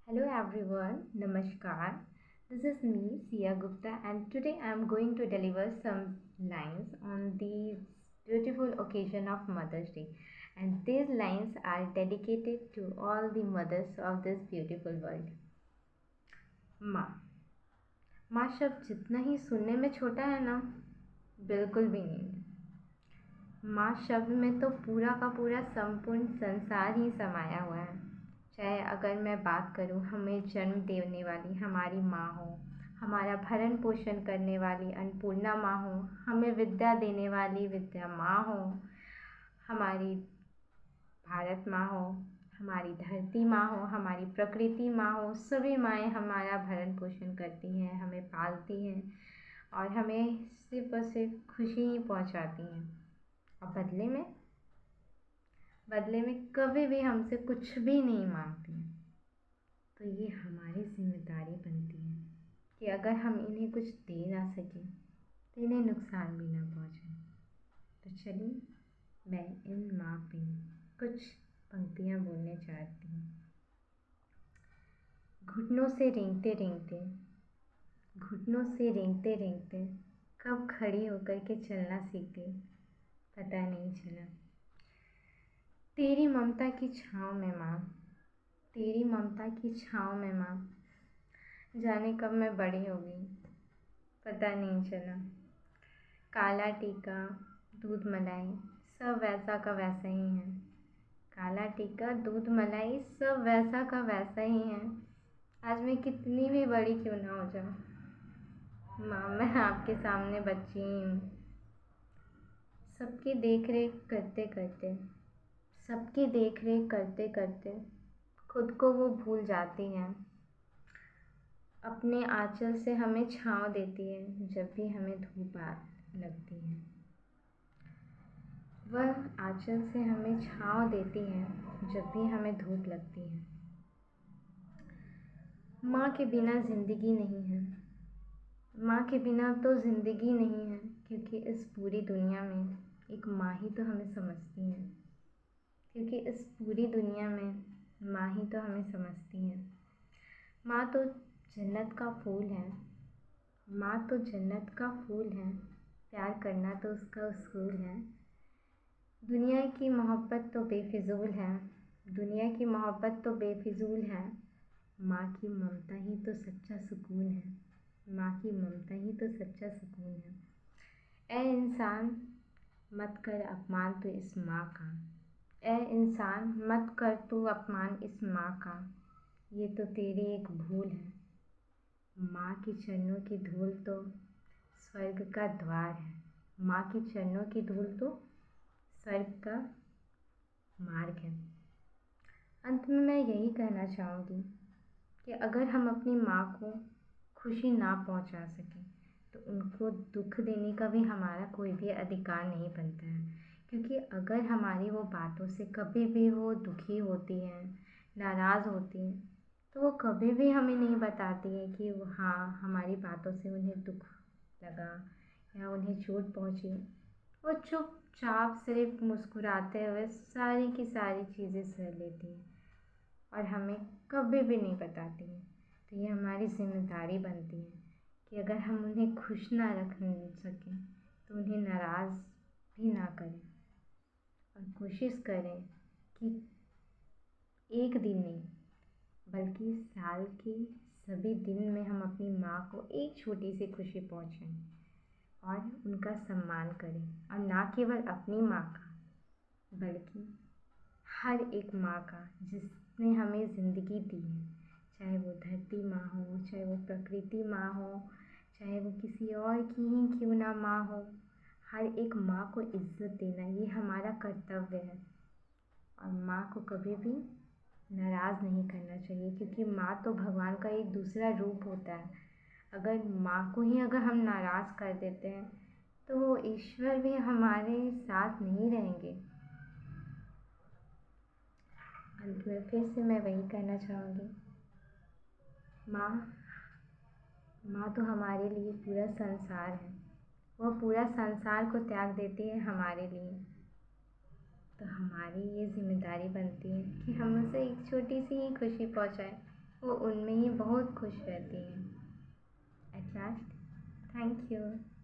Hello everyone, Namaskar. This is me, Sia Gupta, and today I am going to deliver some lines on the beautiful occasion of Mother's Day. And these lines are dedicated to all the mothers of this beautiful world. माँ माँ शब्द जितना ही सुनने में छोटा है ना, बिल्कुल भी नहीं। माँ शब्द में तो पूरा का पूरा संपूर्ण संसार ही समाया हुआ है। चाहे अगर मैं बात करूँ हमें जन्म देने वाली हमारी माँ हो, हमारा भरण पोषण करने वाली अन्नपूर्णा माँ हो, हमें विद्या देने वाली विद्या माँ हो, हमारी भारत माँ हो, हमारी धरती माँ हो, हमारी प्रकृति माँ हो, सभी माएँ हमारा भरण पोषण करती हैं, हमें पालती हैं और हमें सिर्फ और सिर्फ खुशी ही पहुँचाती हैं। और बदले में कभी भी हमसे कुछ भी नहीं मांगती हैं। तो ये हमारी जिम्मेदारी बनती है कि अगर हम इन्हें कुछ दे ना सकें तो इन्हें नुकसान भी ना पहुँचे। तो चलिए मैं इन माँ पे कुछ पंक्तियाँ बोलने चाहती हूँ। घुटनों से रेंगते रेंगते कब खड़ी होकर के चलना सीख गई, पता नहीं चला। तेरी ममता की छाँव में माँ, तेरी ममता की छाँव में माँ, जाने कब मैं बड़ी हो गई, पता नहीं चला। काला टीका दूध मलाई सब वैसा का वैसा ही है, काला टीका दूध मलाई सब वैसा का वैसा ही है। आज मैं कितनी भी बड़ी क्यों ना हो जाऊँ, माँ मैं आपके सामने बच्ची ही हूँ। सबकी देख रेख करते करते खुद को वो भूल जाती हैं। अपने आंचल से हमें छाँव देती है जब भी हमें धूप लगती है। वह आंचल से हमें छाँव देती है जब भी हमें धूप लगती है। माँ के बिना ज़िंदगी नहीं है, माँ के बिना तो ज़िंदगी नहीं है, क्योंकि इस पूरी दुनिया में एक माँ ही तो हमें समझती है, क्योंकि इस पूरी दुनिया में माँ ही तो हमें समझती है। माँ तो जन्नत का फूल है, माँ तो जन्नत का फूल है, प्यार करना तो उसका उसूल है। दुनिया की मोहब्बत तो बेफिजूल है, दुनिया की मोहब्बत तो बेफिजूल है। माँ की ममता ही तो सच्चा सुकून है, माँ की ममता ही तो सच्चा सुकून है। ए इंसान मत कर अपमान तू इस माँ का, ए इंसान मत कर तू अपमान इस माँ का, ये तो तेरी एक भूल है। माँ के चरणों की धूल तो स्वर्ग का द्वार है, माँ के चरणों की धूल तो स्वर्ग का मार्ग है। अंत में मैं यही कहना चाहूँगी कि अगर हम अपनी माँ को खुशी ना पहुँचा सकें तो उनको दुख देने का भी हमारा कोई भी अधिकार नहीं बनता है, क्योंकि अगर हमारी वो बातों से कभी भी वो दुखी होती हैं, नाराज़ होती हैं, तो वो कभी भी हमें नहीं बताती है कि हाँ हमारी बातों से उन्हें दुख लगा या उन्हें चोट पहुँची। वो चुपचाप सिर्फ मुस्कुराते हुए सारी की सारी चीज़ें सह लेती हैं और हमें कभी भी नहीं बताती हैं। तो ये हमारी जिम्मेदारी बनती है कि अगर हम उन्हें खुश ना रख सकें तो उन्हें नाराज़ भी ना करें और कोशिश करें कि एक दिन नहीं बल्कि साल के सभी दिन में हम अपनी माँ को एक छोटी सी खुशी पहुँचाएं और उनका सम्मान करें, और ना केवल अपनी माँ का बल्कि हर एक माँ का जिसने हमें ज़िंदगी दी है, चाहे वो धरती माँ हो, चाहे वो प्रकृति माँ हो, चाहे वो किसी और की ही क्यों ना माँ हो। हर एक माँ को इज़्ज़त देना ये हमारा कर्तव्य है और माँ को कभी भी नाराज़ नहीं करना चाहिए, क्योंकि माँ तो भगवान का एक दूसरा रूप होता है। अगर माँ को ही अगर हम नाराज़ कर देते हैं तो वो ईश्वर भी हमारे साथ नहीं रहेंगे। अंत में फिर से मैं वही कहना चाहूँगी, माँ तो हमारे लिए पूरा संसार है, वह पूरा संसार को त्याग देती है हमारे लिए। तो हमारी ये जिम्मेदारी बनती है कि हम उसे एक छोटी सी ही खुशी पहुँचाएं। वो उनमें ही बहुत खुश रहती हैं। At last, thank you.